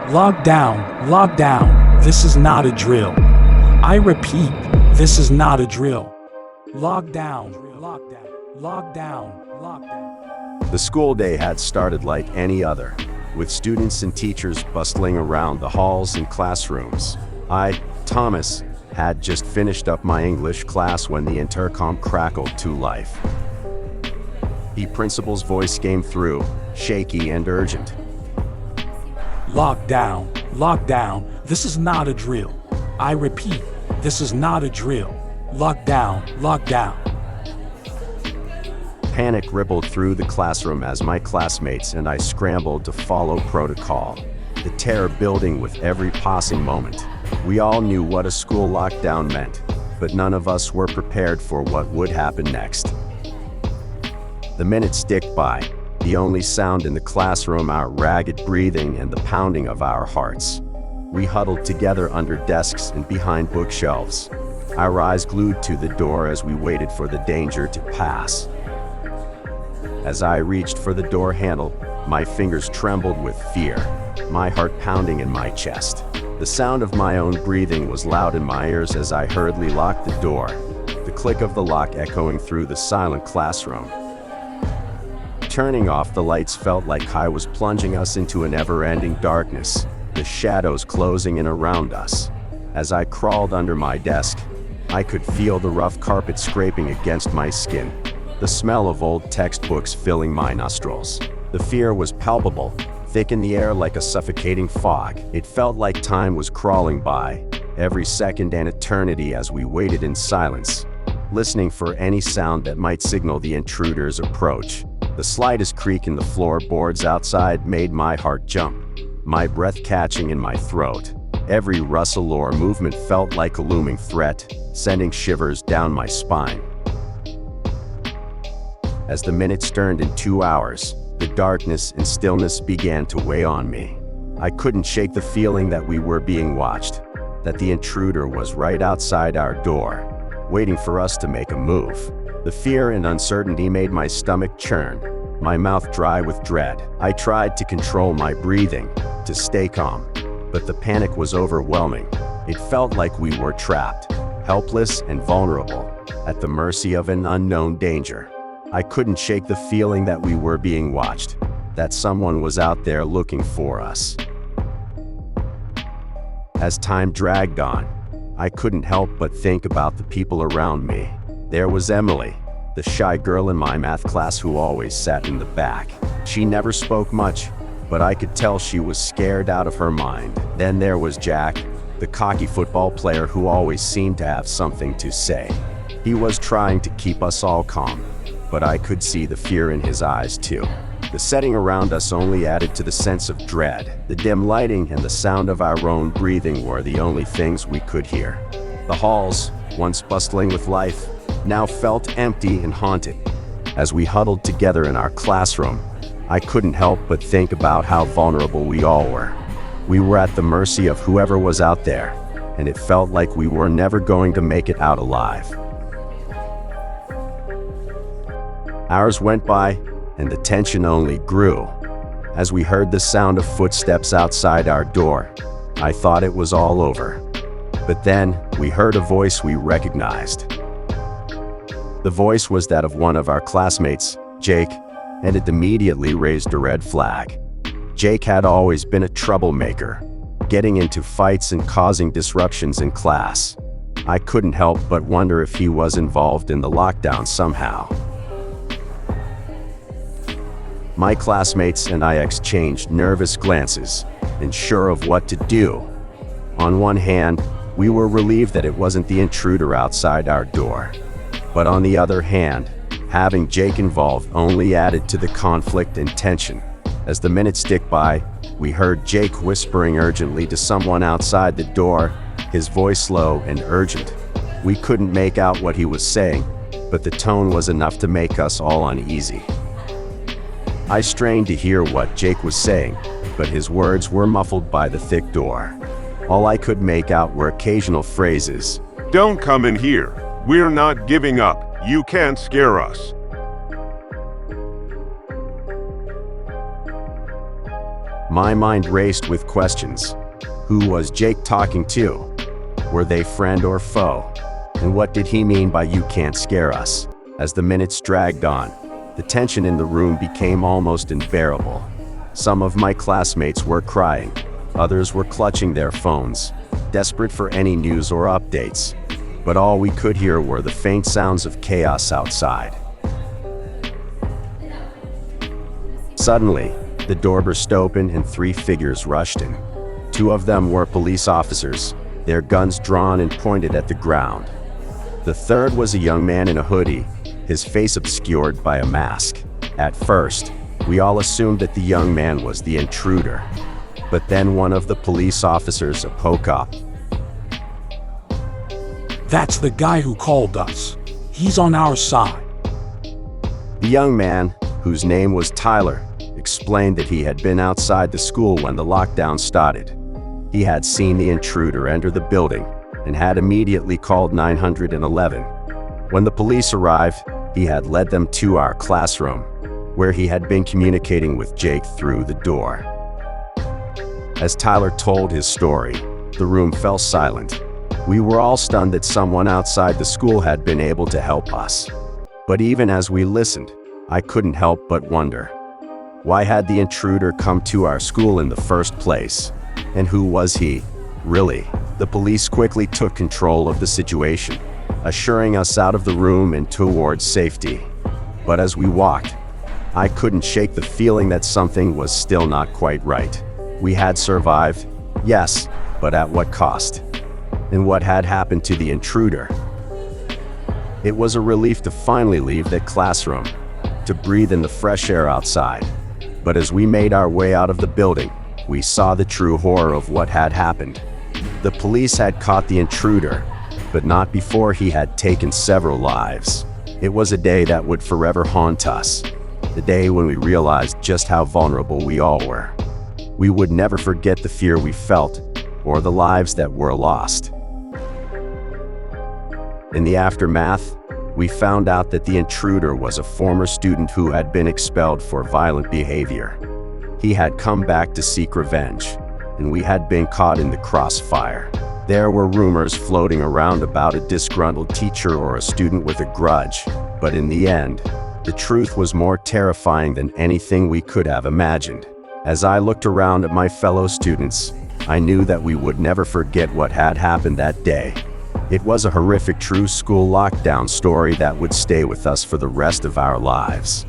Lockdown, this is not a drill. I repeat, this is not a drill. Lockdown. The school day had started like any other, with students and teachers bustling around the halls and classrooms. I, Thomas, had just finished up my English class when the intercom crackled to life. The principal's voice came through, shaky and urgent. Lockdown, this is not a drill. I repeat, this is not a drill. Lockdown. Panic rippled through the classroom as my classmates and I scrambled to follow protocol, the terror building with every passing moment. We all knew what a school lockdown meant, but none of us were prepared for what would happen next. The minutes ticked by, the only sound in the classroom our ragged breathing and the pounding of our hearts. We huddled together under desks and behind bookshelves, our eyes glued to the door as we waited for the danger to pass. As I reached for the door handle, my fingers trembled with fear, my heart pounding in my chest. The sound of my own breathing was loud in my ears as I hurriedly locked the door, the click of the lock echoing through the silent classroom. Turning off the lights felt like I was plunging us into an ever-ending darkness, the shadows closing in around us. As I crawled under my desk, I could feel the rough carpet scraping against my skin, the smell of old textbooks filling my nostrils. The fear was palpable, thick in the air like a suffocating fog. It felt like time was crawling by, every second an eternity as we waited in silence, listening for any sound that might signal the intruder's approach. The slightest creak in the floorboards outside made my heart jump, my breath catching in my throat. Every rustle or movement felt like a looming threat, sending shivers down my spine. As the minutes turned into hours, the darkness and stillness began to weigh on me. I couldn't shake the feeling that we were being watched, that the intruder was right outside our door, waiting for us to make a move. The fear and uncertainty made my stomach churn, my mouth dry with dread. I tried to control my breathing, to stay calm, but the panic was overwhelming. It felt like we were trapped, helpless and vulnerable, at the mercy of an unknown danger. I couldn't shake the feeling that we were being watched, that someone was out there looking for us. As time dragged on, I couldn't help but think about the people around me. There was Emily, the shy girl in my math class who always sat in the back. She never spoke much, but I could tell she was scared out of her mind. Then there was Jack, the cocky football player who always seemed to have something to say. He was trying to keep us all calm, but I could see the fear in his eyes too. The setting around us only added to the sense of dread. The dim lighting and the sound of our own breathing were the only things we could hear. The halls, once bustling with life, now felt empty and haunted. As we huddled together in our classroom, I couldn't help but think about how vulnerable we all were. We were at the mercy of whoever was out there, and it felt like we were never going to make it out alive. Hours went by, and the tension only grew. As we heard the sound of footsteps outside our door, I thought it was all over. But then, we heard a voice we recognized. The voice was that of one of our classmates, Jake, and it immediately raised a red flag. Jake had always been a troublemaker, getting into fights and causing disruptions in class. I couldn't help but wonder if he was involved in the lockdown somehow. My classmates and I exchanged nervous glances, unsure of what to do. On one hand, we were relieved that it wasn't the intruder outside our door. But on the other hand, having Jake involved only added to the conflict and tension. As the minutes ticked by, we heard Jake whispering urgently to someone outside the door, his voice low and urgent. We couldn't make out what he was saying, but the tone was enough to make us all uneasy. I strained to hear what Jake was saying, but his words were muffled by the thick door. All I could make out were occasional phrases. "Don't come in here. We're not giving up. You can't scare us." My mind raced with questions. Who was Jake talking to? Were they friend or foe? And what did he mean by "you can't scare us"? As the minutes dragged on, the tension in the room became almost unbearable. Some of my classmates were crying. Others were clutching their phones, desperate for any news or updates. But all we could hear were the faint sounds of chaos outside. Suddenly, the door burst open and 3 figures rushed in. 2 of them were police officers, their guns drawn and pointed at the ground. The third was a young man in a hoodie, his face obscured by a mask. At first, we all assumed that the young man was the intruder. But then one of the police officers spoke up. That's the guy who called us. He's on our side. The young man, whose name was Tyler, explained that he had been outside the school when the lockdown started. He had seen the intruder enter the building and had immediately called 911. When the police arrived, he had led them to our classroom, where he had been communicating with Jake through the door. As Tyler told his story, the room fell silent. We were all stunned that someone outside the school had been able to help us. But even as we listened, I couldn't help but wonder. Why had the intruder come to our school in the first place? And who was he, really? The police quickly took control of the situation, assuring us out of the room and towards safety. But as we walked, I couldn't shake the feeling that something was still not quite right. We had survived, yes, but at what cost? And what had happened to the intruder? It was a relief to finally leave that classroom, to breathe in the fresh air outside. But as we made our way out of the building, we saw the true horror of what had happened. The police had caught the intruder, but not before he had taken several lives. It was a day that would forever haunt us, the day when we realized just how vulnerable we all were. We would never forget the fear we felt, or the lives that were lost. In the aftermath, we found out that the intruder was a former student who had been expelled for violent behavior. He had come back to seek revenge, and we had been caught in the crossfire. There were rumors floating around about a disgruntled teacher or a student with a grudge, but in the end, the truth was more terrifying than anything we could have imagined. As I looked around at my fellow students, I knew that we would never forget what had happened that day. It was a horrific true school lockdown story that would stay with us for the rest of our lives.